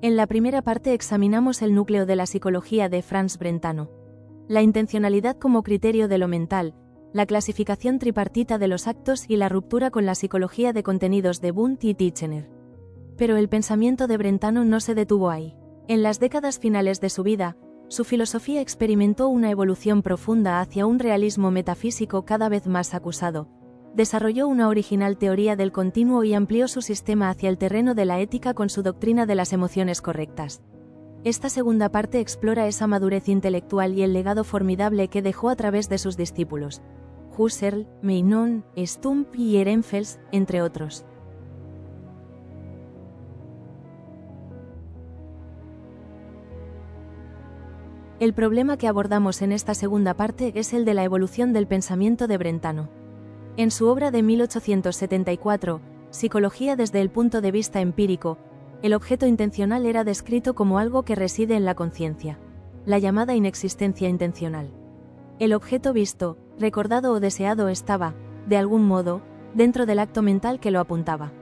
En la primera parte examinamos el núcleo de la psicología de Franz Brentano. La intencionalidad como criterio de lo mental, la clasificación tripartita de los actos y la ruptura con la psicología de contenidos de Wundt y Titchener. Pero el pensamiento de Brentano no se detuvo ahí. En las décadas finales de su vida, su filosofía experimentó una evolución profunda hacia un realismo metafísico cada vez más acusado. Desarrolló una original teoría del continuo y amplió su sistema hacia el terreno de la ética con su doctrina de las emociones correctas. Esta segunda parte explora esa madurez intelectual y el legado formidable que dejó a través de sus discípulos, Husserl, Meinong, Stump y Ehrenfels, entre otros. El problema que abordamos en esta segunda parte es el de la evolución del pensamiento de Brentano. En su obra de 1874, Psicología desde el punto de vista empírico, el objeto intencional era descrito como algo que reside en la conciencia, la llamada inexistencia intencional. El objeto visto, recordado o deseado estaba, de algún modo, dentro del acto mental que lo apuntaba.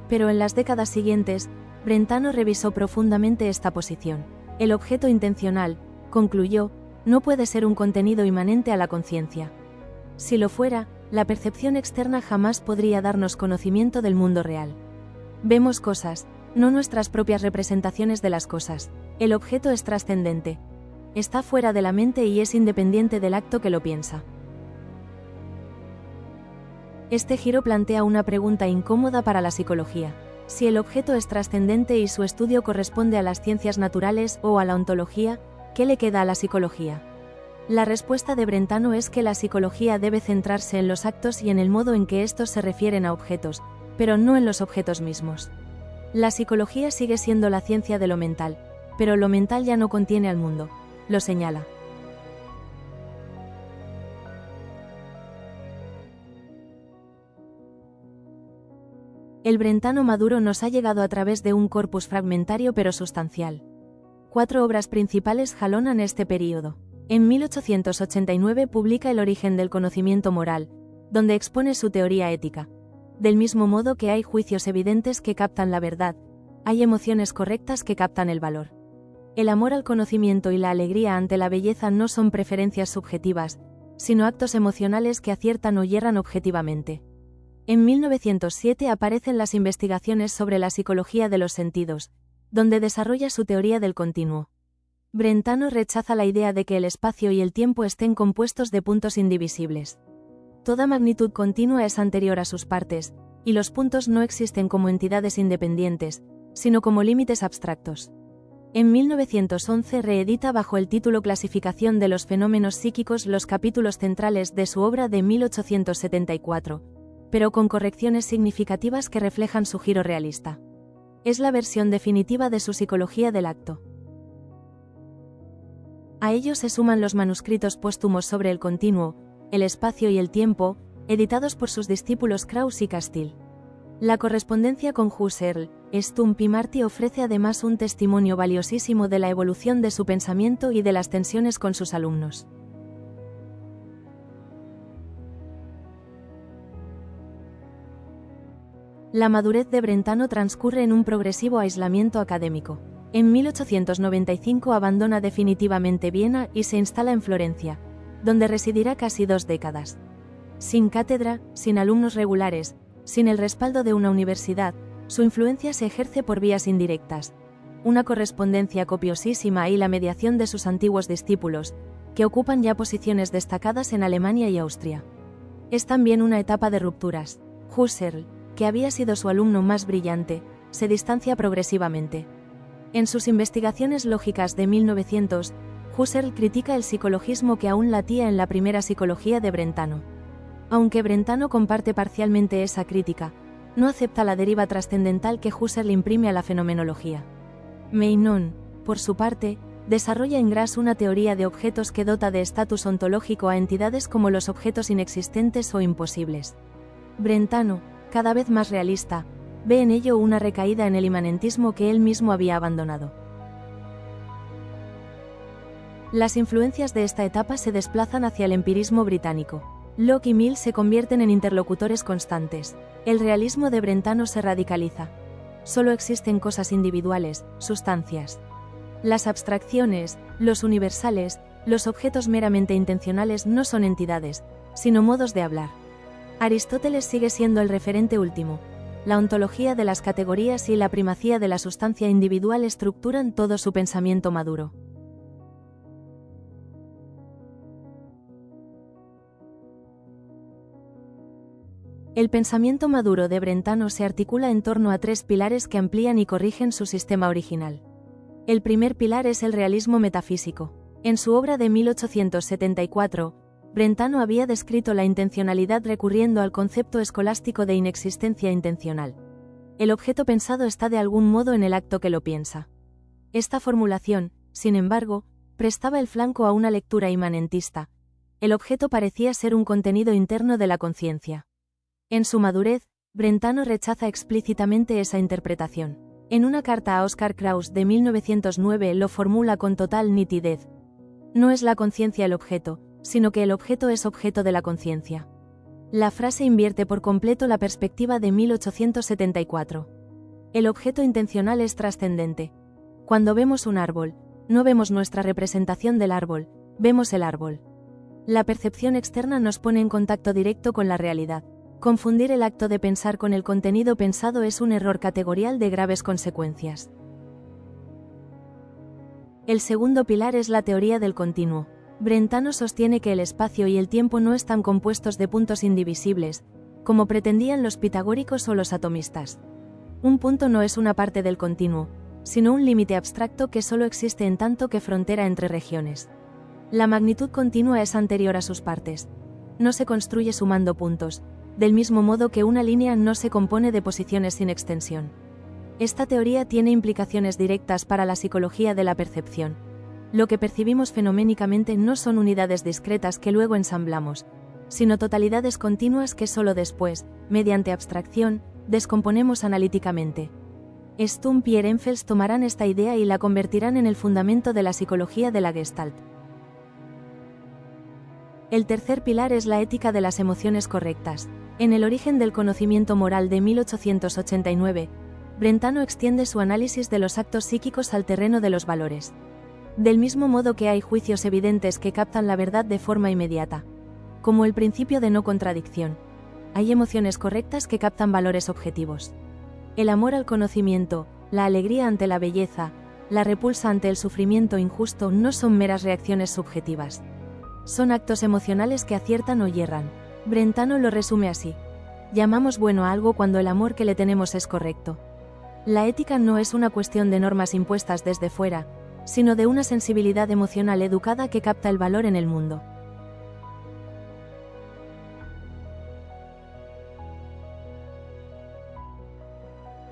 Pero en las décadas siguientes, Brentano revisó profundamente esta posición. El objeto intencional, concluyó, no puede ser un contenido inmanente a la conciencia. Si lo fuera, la percepción externa jamás podría darnos conocimiento del mundo real. Vemos cosas, no nuestras propias representaciones de las cosas. El objeto es trascendente. Está fuera de la mente y es independiente del acto que lo piensa. Este giro plantea una pregunta incómoda para la psicología. Si el objeto es trascendente y su estudio corresponde a las ciencias naturales o a la ontología, ¿qué le queda a la psicología? La respuesta de Brentano es que la psicología debe centrarse en los actos y en el modo en que estos se refieren a objetos, pero no en los objetos mismos. La psicología sigue siendo la ciencia de lo mental, pero lo mental ya no contiene al mundo, lo señala. El Brentano maduro nos ha llegado a través de un corpus fragmentario pero sustancial. 4 obras principales jalonan este período. En 1889 publica El origen del conocimiento moral, donde expone su teoría ética. Del mismo modo que hay juicios evidentes que captan la verdad, hay emociones correctas que captan el valor. El amor al conocimiento y la alegría ante la belleza no son preferencias subjetivas, sino actos emocionales que aciertan o yerran objetivamente. En 1907 aparecen las investigaciones sobre la psicología de los sentidos, donde desarrolla su teoría del continuo. Brentano rechaza la idea de que el espacio y el tiempo estén compuestos de puntos indivisibles. Toda magnitud continua es anterior a sus partes, y los puntos no existen como entidades independientes, sino como límites abstractos. En 1911 reedita bajo el título Clasificación de los fenómenos psíquicos los capítulos centrales de su obra de 1874, pero con correcciones significativas que reflejan su giro realista. Es la versión definitiva de su psicología del acto. A ello se suman los manuscritos póstumos sobre el continuo, el espacio y el tiempo, editados por sus discípulos Krauss y Castiel. La correspondencia con Husserl, Stump y Marty ofrece además un testimonio valiosísimo de la evolución de su pensamiento y de las tensiones con sus alumnos. La madurez de Brentano transcurre en un progresivo aislamiento académico. En 1895 abandona definitivamente Viena y se instala en Florencia, donde residirá casi 2 décadas. Sin cátedra, sin alumnos regulares, sin el respaldo de una universidad, su influencia se ejerce por vías indirectas. Una correspondencia copiosísima y la mediación de sus antiguos discípulos, que ocupan ya posiciones destacadas en Alemania y Austria. Es también una etapa de rupturas. Husserl, que había sido su alumno más brillante, se distancia progresivamente. En sus investigaciones lógicas de 1900, Husserl critica el psicologismo que aún latía en la primera psicología de Brentano. Aunque Brentano comparte parcialmente esa crítica, no acepta la deriva trascendental que Husserl imprime a la fenomenología. Meinong, por su parte, desarrolla en Gras una teoría de objetos que dota de estatus ontológico a entidades como los objetos inexistentes o imposibles. Brentano, cada vez más realista, ve en ello una recaída en el inmanentismo que él mismo había abandonado. Las influencias de esta etapa se desplazan hacia el empirismo británico. Locke y Mill se convierten en interlocutores constantes. El realismo de Brentano se radicaliza. solo existen cosas individuales, sustancias. Las abstracciones, los universales, los objetos meramente intencionales no son entidades, sino modos de hablar. Aristóteles sigue siendo el referente último. La ontología de las categorías y la primacía de la sustancia individual estructuran todo su pensamiento maduro. El pensamiento maduro de Brentano se articula en torno a tres pilares que amplían y corrigen su sistema original. El primer pilar es el realismo metafísico. En su obra de 1874, Brentano había descrito la intencionalidad recurriendo al concepto escolástico de inexistencia intencional. El objeto pensado está de algún modo en el acto que lo piensa. Esta formulación, sin embargo, prestaba el flanco a una lectura imanentista. El objeto parecía ser un contenido interno de la conciencia. En su madurez, Brentano rechaza explícitamente esa interpretación. En una carta a Oscar Krauss de 1909 lo formula con total nitidez. No es la conciencia el objeto, sino que el objeto es objeto de la conciencia. La frase invierte por completo la perspectiva de 1874. El objeto intencional es trascendente. Cuando vemos un árbol, no vemos nuestra representación del árbol, vemos el árbol. La percepción externa nos pone en contacto directo con la realidad. Confundir el acto de pensar con el contenido pensado es un error categorial de graves consecuencias. El segundo pilar es la teoría del continuo. Brentano sostiene que el espacio y el tiempo no están compuestos de puntos indivisibles, como pretendían los pitagóricos o los atomistas. Un punto no es una parte del continuo, sino un límite abstracto que solo existe en tanto que frontera entre regiones. La magnitud continua es anterior a sus partes. No se construye sumando puntos, del mismo modo que una línea no se compone de posiciones sin extensión. Esta teoría tiene implicaciones directas para la psicología de la percepción. Lo que percibimos fenoménicamente no son unidades discretas que luego ensamblamos, sino totalidades continuas que solo después, mediante abstracción, descomponemos analíticamente. Stump y Ehrenfels tomarán esta idea y la convertirán en el fundamento de la psicología de la Gestalt. El tercer pilar es la ética de las emociones correctas. En El origen del conocimiento moral de 1889, Brentano extiende su análisis de los actos psíquicos al terreno de los valores. Del mismo modo que hay juicios evidentes que captan la verdad de forma inmediata, como el principio de no contradicción, hay emociones correctas que captan valores objetivos. El amor al conocimiento, la alegría ante la belleza, la repulsa ante el sufrimiento injusto no son meras reacciones subjetivas. Son actos emocionales que aciertan o yerran. Brentano lo resume así. Llamamos bueno a algo cuando el amor que le tenemos es correcto. La ética no es una cuestión de normas impuestas desde fuera, sino de una sensibilidad emocional educada que capta el valor en el mundo.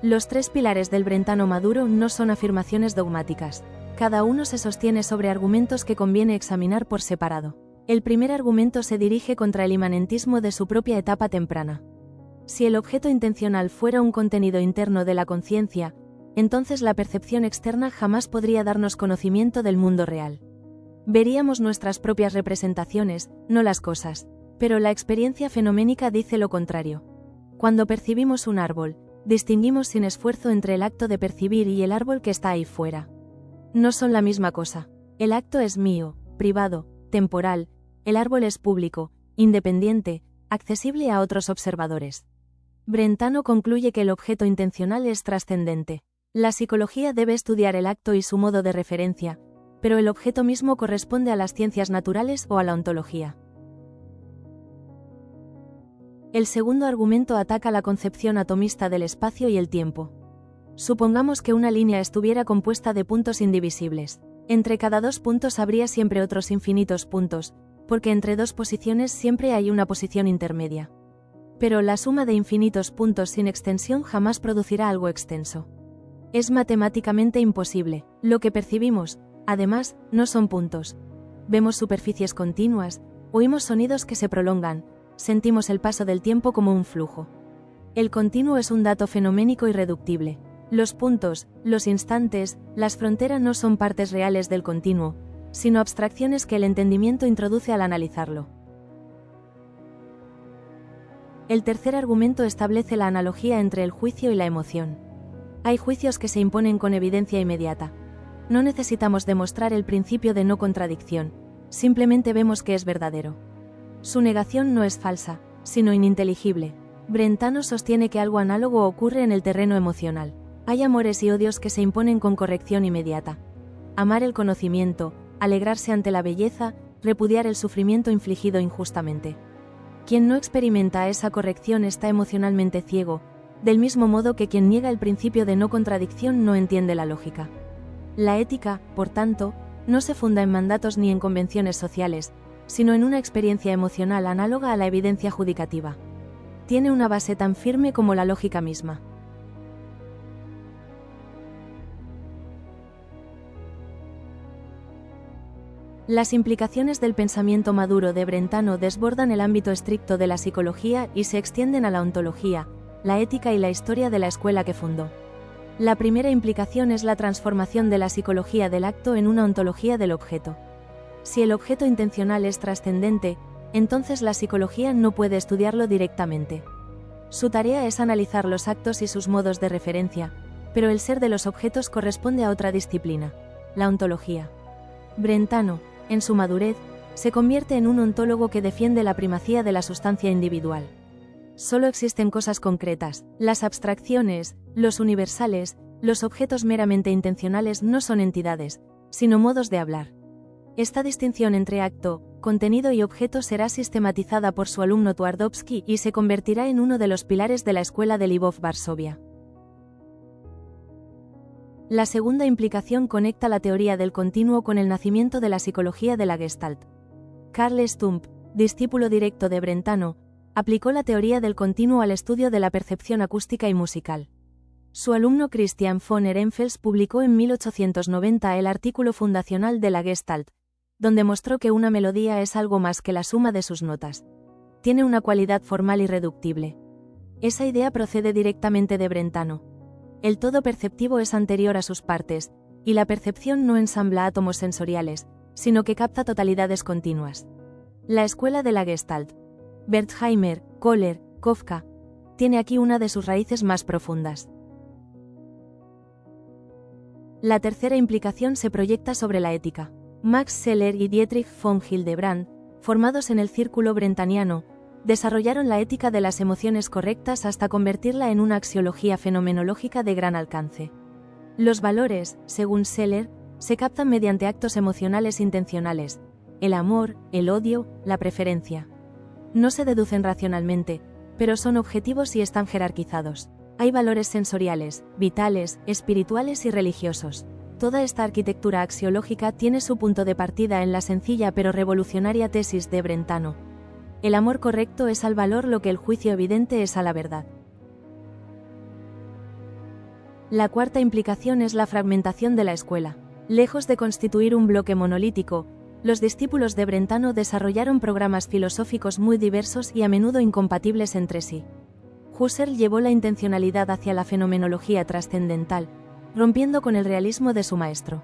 Los tres pilares del Brentano maduro no son afirmaciones dogmáticas. Cada uno se sostiene sobre argumentos que conviene examinar por separado. El primer argumento se dirige contra el inmanentismo de su propia etapa temprana. Si el objeto intencional fuera un contenido interno de la conciencia, entonces la percepción externa jamás podría darnos conocimiento del mundo real. Veríamos nuestras propias representaciones, no las cosas. Pero la experiencia fenoménica dice lo contrario. Cuando percibimos un árbol, distinguimos sin esfuerzo entre el acto de percibir y el árbol que está ahí fuera. No son la misma cosa. El acto es mío, privado, temporal. El árbol es público, independiente, accesible a otros observadores. Brentano concluye que el objeto intencional es trascendente. La psicología debe estudiar el acto y su modo de referencia, pero el objeto mismo corresponde a las ciencias naturales o a la ontología. El segundo argumento ataca la concepción atomista del espacio y el tiempo. Supongamos que una línea estuviera compuesta de puntos indivisibles. Entre cada dos puntos habría siempre otros infinitos puntos, porque entre dos posiciones siempre hay una posición intermedia. Pero la suma de infinitos puntos sin extensión jamás producirá algo extenso. Es matemáticamente imposible. Lo que percibimos, además, no son puntos. Vemos superficies continuas, oímos sonidos que se prolongan, sentimos el paso del tiempo como un flujo. El continuo es un dato fenoménico irreductible. Los puntos, los instantes, las fronteras no son partes reales del continuo, sino abstracciones que el entendimiento introduce al analizarlo. El tercer argumento establece la analogía entre el juicio y la emoción. Hay juicios que se imponen con evidencia inmediata. No necesitamos demostrar el principio de no contradicción, simplemente vemos que es verdadero. Su negación no es falsa, sino ininteligible. Brentano sostiene que algo análogo ocurre en el terreno emocional. Hay amores y odios que se imponen con corrección inmediata. Amar el conocimiento, alegrarse ante la belleza, repudiar el sufrimiento infligido injustamente. Quien no experimenta esa corrección está emocionalmente ciego, del mismo modo que quien niega el principio de no contradicción no entiende la lógica. La ética, por tanto, no se funda en mandatos ni en convenciones sociales, sino en una experiencia emocional análoga a la evidencia judicativa. Tiene una base tan firme como la lógica misma. Las implicaciones del pensamiento maduro de Brentano desbordan el ámbito estricto de la psicología y se extienden a la ontología, la ética y la historia de la escuela que fundó. La primera implicación es la transformación de la psicología del acto en una ontología del objeto. Si el objeto intencional es trascendente, entonces la psicología no puede estudiarlo directamente. Su tarea es analizar los actos y sus modos de referencia, pero el ser de los objetos corresponde a otra disciplina, la ontología. Brentano, en su madurez, se convierte en un ontólogo que defiende la primacía de la sustancia individual. Solo existen cosas concretas, las abstracciones, los universales, los objetos meramente intencionales no son entidades, sino modos de hablar. Esta distinción entre acto, contenido y objeto será sistematizada por su alumno Twardowski y se convertirá en uno de los pilares de la escuela de Lvov-Varsovia. La segunda implicación conecta la teoría del continuo con el nacimiento de la psicología de la Gestalt. Carl Stump, discípulo directo de Brentano, aplicó la teoría del continuo al estudio de la percepción acústica y musical. Su alumno Christian von Ehrenfels publicó en 1890 el artículo fundacional de la Gestalt, donde mostró que una melodía es algo más que la suma de sus notas. Tiene una cualidad formal irreductible. Esa idea procede directamente de Brentano. El todo perceptivo es anterior a sus partes, y la percepción no ensambla átomos sensoriales, sino que capta totalidades continuas. La escuela de la Gestalt, Wertheimer, Kohler, Kafka, tiene aquí una de sus raíces más profundas. La tercera implicación se proyecta sobre la ética. Max Scheler y Dietrich von Hildebrand, formados en el círculo brentaniano, desarrollaron la ética de las emociones correctas hasta convertirla en una axiología fenomenológica de gran alcance. Los valores, según Scheler, se captan mediante actos emocionales intencionales, el amor, el odio, la preferencia. No se deducen racionalmente, pero son objetivos y están jerarquizados. Hay valores sensoriales, vitales, espirituales y religiosos. Toda esta arquitectura axiológica tiene su punto de partida en la sencilla pero revolucionaria tesis de Brentano. El amor correcto es al valor lo que el juicio evidente es a la verdad. La cuarta implicación es la fragmentación de la escuela. Lejos de constituir un bloque monolítico, los discípulos de Brentano desarrollaron programas filosóficos muy diversos y a menudo incompatibles entre sí. Husserl llevó la intencionalidad hacia la fenomenología trascendental, rompiendo con el realismo de su maestro.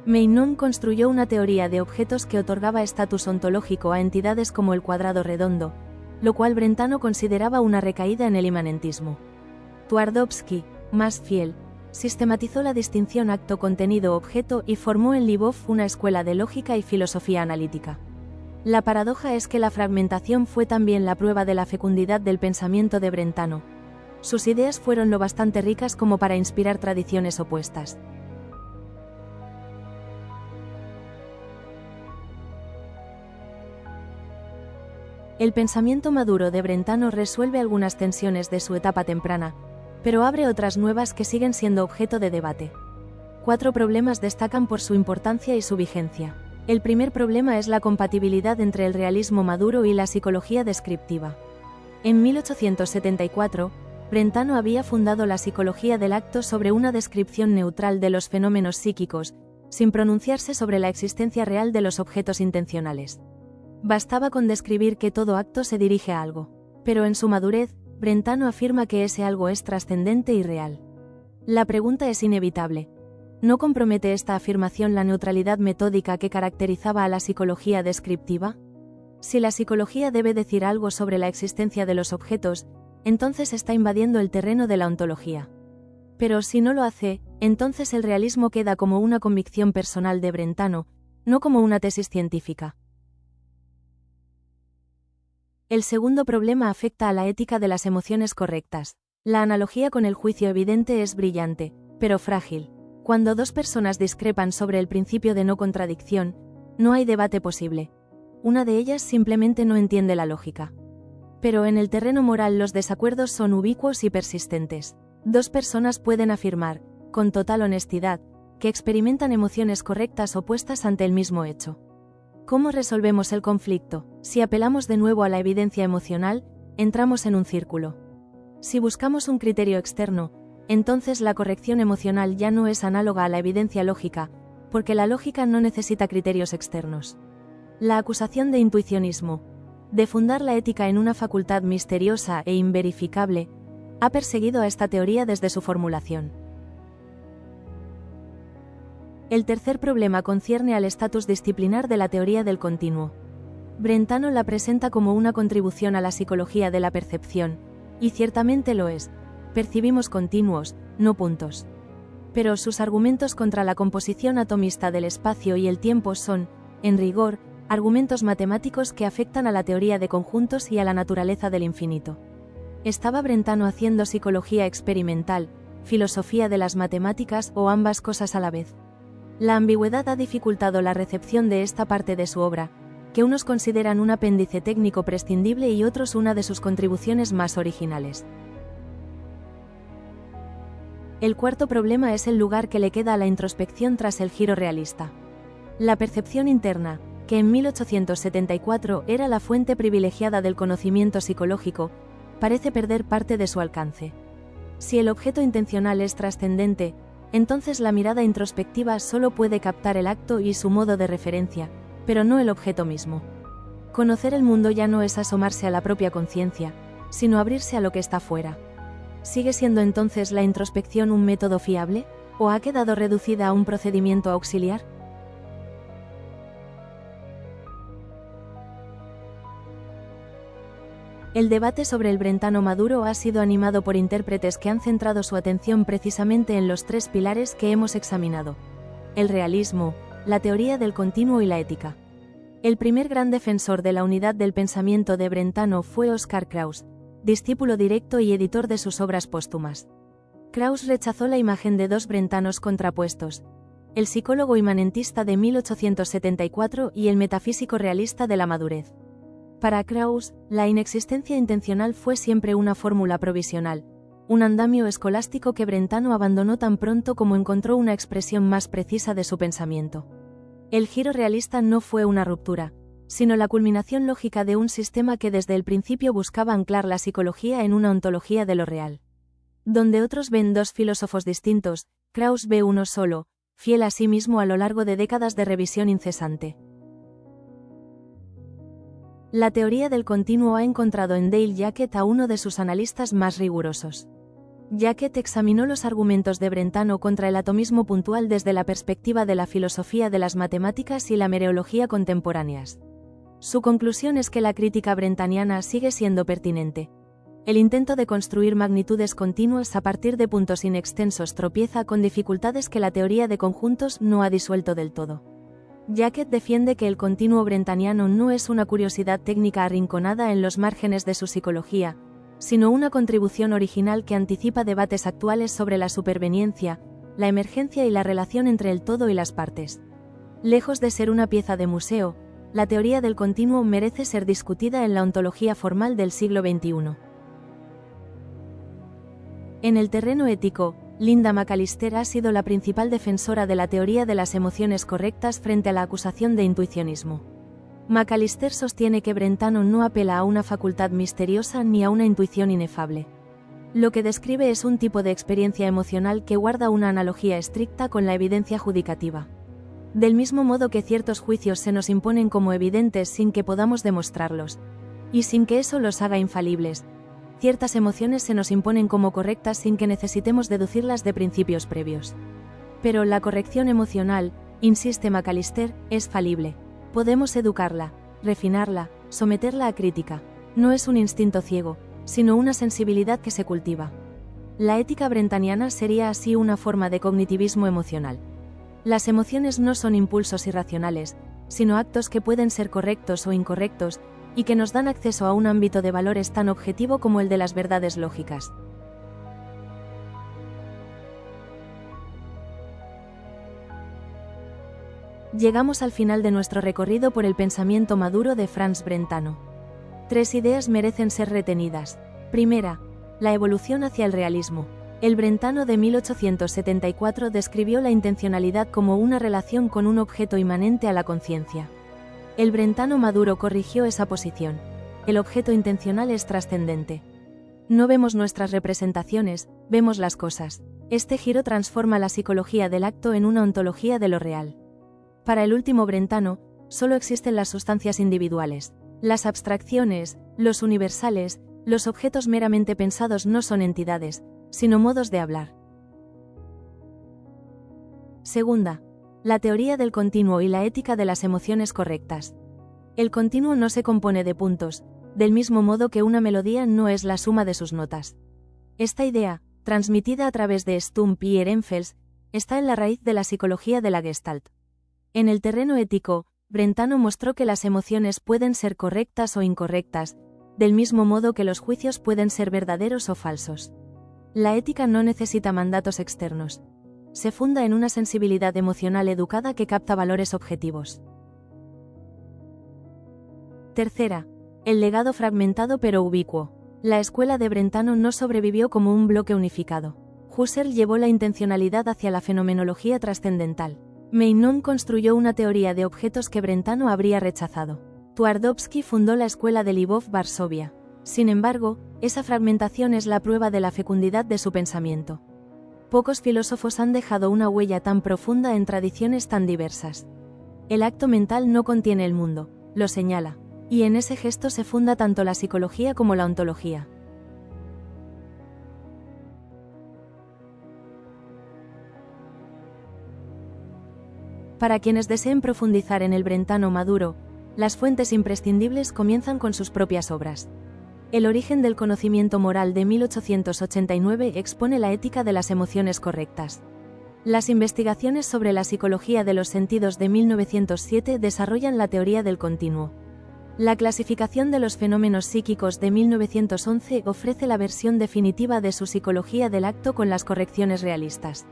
Meinong construyó una teoría de objetos que otorgaba estatus ontológico a entidades como el cuadrado redondo, lo cual Brentano consideraba una recaída en el inmanentismo. Twardowski, más fiel, sistematizó la distinción acto-contenido-objeto y formó en Lvov una escuela de lógica y filosofía analítica. La paradoja es que la fragmentación fue también la prueba de la fecundidad del pensamiento de Brentano. Sus ideas fueron lo bastante ricas como para inspirar tradiciones opuestas. El pensamiento maduro de Brentano resuelve algunas tensiones de su etapa temprana, pero abre otras nuevas que siguen siendo objeto de debate. 4 problemas destacan por su importancia y su vigencia. El primer problema es la compatibilidad entre el realismo maduro y la psicología descriptiva. En 1874, Brentano había fundado la psicología del acto sobre una descripción neutral de los fenómenos psíquicos, sin pronunciarse sobre la existencia real de los objetos intencionales. Bastaba con describir que todo acto se dirige a algo. Pero en su madurez, Brentano afirma que ese algo es trascendente y real. La pregunta es inevitable. ¿No compromete esta afirmación la neutralidad metódica que caracterizaba a la psicología descriptiva? Si la psicología debe decir algo sobre la existencia de los objetos, entonces está invadiendo el terreno de la ontología. Pero si no lo hace, entonces el realismo queda como una convicción personal de Brentano, no como una tesis científica. El segundo problema afecta a la ética de las emociones correctas. La analogía con el juicio evidente es brillante, pero frágil. Cuando dos personas discrepan sobre el principio de no contradicción, no hay debate posible. Una de ellas simplemente no entiende la lógica. Pero en el terreno moral los desacuerdos son ubicuos y persistentes. Dos personas pueden afirmar, con total honestidad, que experimentan emociones correctas opuestas ante el mismo hecho. ¿Cómo resolvemos el conflicto? Si apelamos de nuevo a la evidencia emocional, entramos en un círculo. Si buscamos un criterio externo, entonces la corrección emocional ya no es análoga a la evidencia lógica, porque la lógica no necesita criterios externos. La acusación de intuicionismo, de fundar la ética en una facultad misteriosa e inverificable, ha perseguido a esta teoría desde su formulación. El tercer problema concierne al estatus disciplinar de la teoría del continuo. Brentano la presenta como una contribución a la psicología de la percepción, y ciertamente lo es. Percibimos continuos, no puntos. Pero sus argumentos contra la composición atomista del espacio y el tiempo son, en rigor, argumentos matemáticos que afectan a la teoría de conjuntos y a la naturaleza del infinito. ¿Estaba Brentano haciendo psicología experimental, filosofía de las matemáticas o ambas cosas a la vez? La ambigüedad ha dificultado la recepción de esta parte de su obra, que unos consideran un apéndice técnico prescindible y otros una de sus contribuciones más originales. El cuarto problema es el lugar que le queda a la introspección tras el giro realista. La percepción interna, que en 1874 era la fuente privilegiada del conocimiento psicológico, parece perder parte de su alcance. Si el objeto intencional es trascendente, entonces la mirada introspectiva solo puede captar el acto y su modo de referencia, pero no el objeto mismo. Conocer el mundo ya no es asomarse a la propia conciencia, sino abrirse a lo que está fuera. ¿Sigue siendo entonces la introspección un método fiable, o ha quedado reducida a un procedimiento auxiliar? El debate sobre el Brentano maduro ha sido animado por intérpretes que han centrado su atención precisamente en los tres pilares que hemos examinado: el realismo, la teoría del continuo y la ética. El primer gran defensor de la unidad del pensamiento de Brentano fue Oscar Krauss, discípulo directo y editor de sus obras póstumas. Krauss rechazó la imagen de dos Brentanos contrapuestos: el psicólogo imanentista de 1874 y el metafísico realista de la madurez. Para Krauss, la inexistencia intencional fue siempre una fórmula provisional, un andamio escolástico que Brentano abandonó tan pronto como encontró una expresión más precisa de su pensamiento. El giro realista no fue una ruptura, sino la culminación lógica de un sistema que desde el principio buscaba anclar la psicología en una ontología de lo real. Donde otros ven dos filósofos distintos, Krauss ve uno solo, fiel a sí mismo a lo largo de décadas de revisión incesante. La teoría del continuo ha encontrado en Dale Jacket a uno de sus analistas más rigurosos. Jacket examinó los argumentos de Brentano contra el atomismo puntual desde la perspectiva de la filosofía de las matemáticas y la mereología contemporáneas. Su conclusión es que la crítica brentaniana sigue siendo pertinente. El intento de construir magnitudes continuas a partir de puntos inextensos tropieza con dificultades que la teoría de conjuntos no ha disuelto del todo. Jacket defiende que el continuo brentaniano no es una curiosidad técnica arrinconada en los márgenes de su psicología, sino una contribución original que anticipa debates actuales sobre la superveniencia, la emergencia y la relación entre el todo y las partes. Lejos de ser una pieza de museo, la teoría del continuo merece ser discutida en la ontología formal del siglo XXI. En el terreno ético, Linda McAllister ha sido la principal defensora de la teoría de las emociones correctas frente a la acusación de intuicionismo. McAllister sostiene que Brentano no apela a una facultad misteriosa ni a una intuición inefable. Lo que describe es un tipo de experiencia emocional que guarda una analogía estricta con la evidencia judicativa. Del mismo modo que ciertos juicios se nos imponen como evidentes sin que podamos demostrarlos, y sin que eso los haga infalibles, ciertas emociones se nos imponen como correctas sin que necesitemos deducirlas de principios previos. Pero la corrección emocional, insiste McAllister, es falible. Podemos educarla, refinarla, someterla a crítica. No es un instinto ciego, sino una sensibilidad que se cultiva. La ética brentaniana sería así una forma de cognitivismo emocional. Las emociones no son impulsos irracionales, sino actos que pueden ser correctos o incorrectos, y que nos dan acceso a un ámbito de valores tan objetivo como el de las verdades lógicas. Llegamos al final de nuestro recorrido por el pensamiento maduro de Franz Brentano. 3 ideas merecen ser retenidas. Primera, la evolución hacia el realismo. El Brentano de 1874 describió la intencionalidad como una relación con un objeto inmanente a la conciencia. El Brentano maduro corrigió esa posición. El objeto intencional es trascendente. No vemos nuestras representaciones, vemos las cosas. Este giro transforma la psicología del acto en una ontología de lo real. Para el último Brentano, solo existen las sustancias individuales. Las abstracciones, los universales, los objetos meramente pensados no son entidades, sino modos de hablar. Segunda, la teoría del continuo y la ética de las emociones correctas. El continuo no se compone de puntos, del mismo modo que una melodía no es la suma de sus notas. Esta idea, transmitida a través de Stump y Ehrenfels, está en la raíz de la psicología de la Gestalt. En el terreno ético, Brentano mostró que las emociones pueden ser correctas o incorrectas, del mismo modo que los juicios pueden ser verdaderos o falsos. La ética no necesita mandatos externos. Se funda en una sensibilidad emocional educada que capta valores objetivos. Tercera, el legado fragmentado pero ubicuo. La escuela de Brentano no sobrevivió como un bloque unificado. Husserl llevó la intencionalidad hacia la fenomenología trascendental. Meinong construyó una teoría de objetos que Brentano habría rechazado. Twardowski fundó la escuela de Lvov-Varsovia. Sin embargo, esa fragmentación es la prueba de la fecundidad de su pensamiento. Pocos filósofos han dejado una huella tan profunda en tradiciones tan diversas. El acto mental no contiene el mundo, lo señala, y en ese gesto se funda tanto la psicología como la ontología. Para quienes deseen profundizar en el Brentano maduro, las fuentes imprescindibles comienzan con sus propias obras. El origen del conocimiento moral de 1889 expone la ética de las emociones correctas. Las investigaciones sobre la psicología de los sentidos de 1907 desarrollan la teoría del continuo. La clasificación de los fenómenos psíquicos de 1911 ofrece la versión definitiva de su psicología del acto con las correcciones realistas.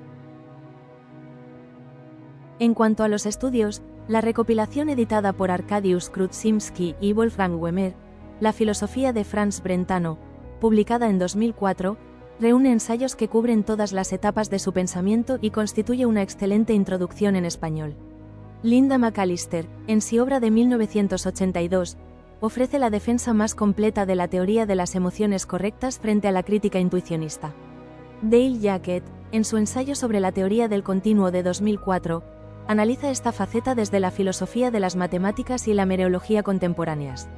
En cuanto a los estudios, la recopilación editada por Arkadiusz Krutczynski y Wolfgang Wehmer, La filosofía de Franz Brentano, publicada en 2004, reúne ensayos que cubren todas las etapas de su pensamiento y constituye una excelente introducción en español. Linda McAllister, en su obra de 1982, ofrece la defensa más completa de la teoría de las emociones correctas frente a la crítica intuicionista. Dale Jacket, en su ensayo sobre la teoría del continuo de 2004, analiza esta faceta desde la filosofía de las matemáticas y la mereología contemporáneas.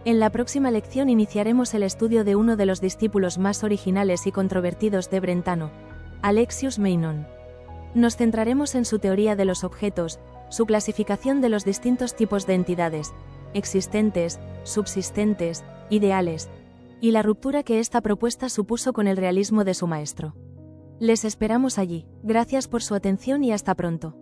En la próxima lección iniciaremos el estudio de uno de los discípulos más originales y controvertidos de Brentano, Alexius Meinong. Nos centraremos en su teoría de los objetos, su clasificación de los distintos tipos de entidades, existentes, subsistentes, ideales, y la ruptura que esta propuesta supuso con el realismo de su maestro. Les esperamos allí. Gracias por su atención y hasta pronto.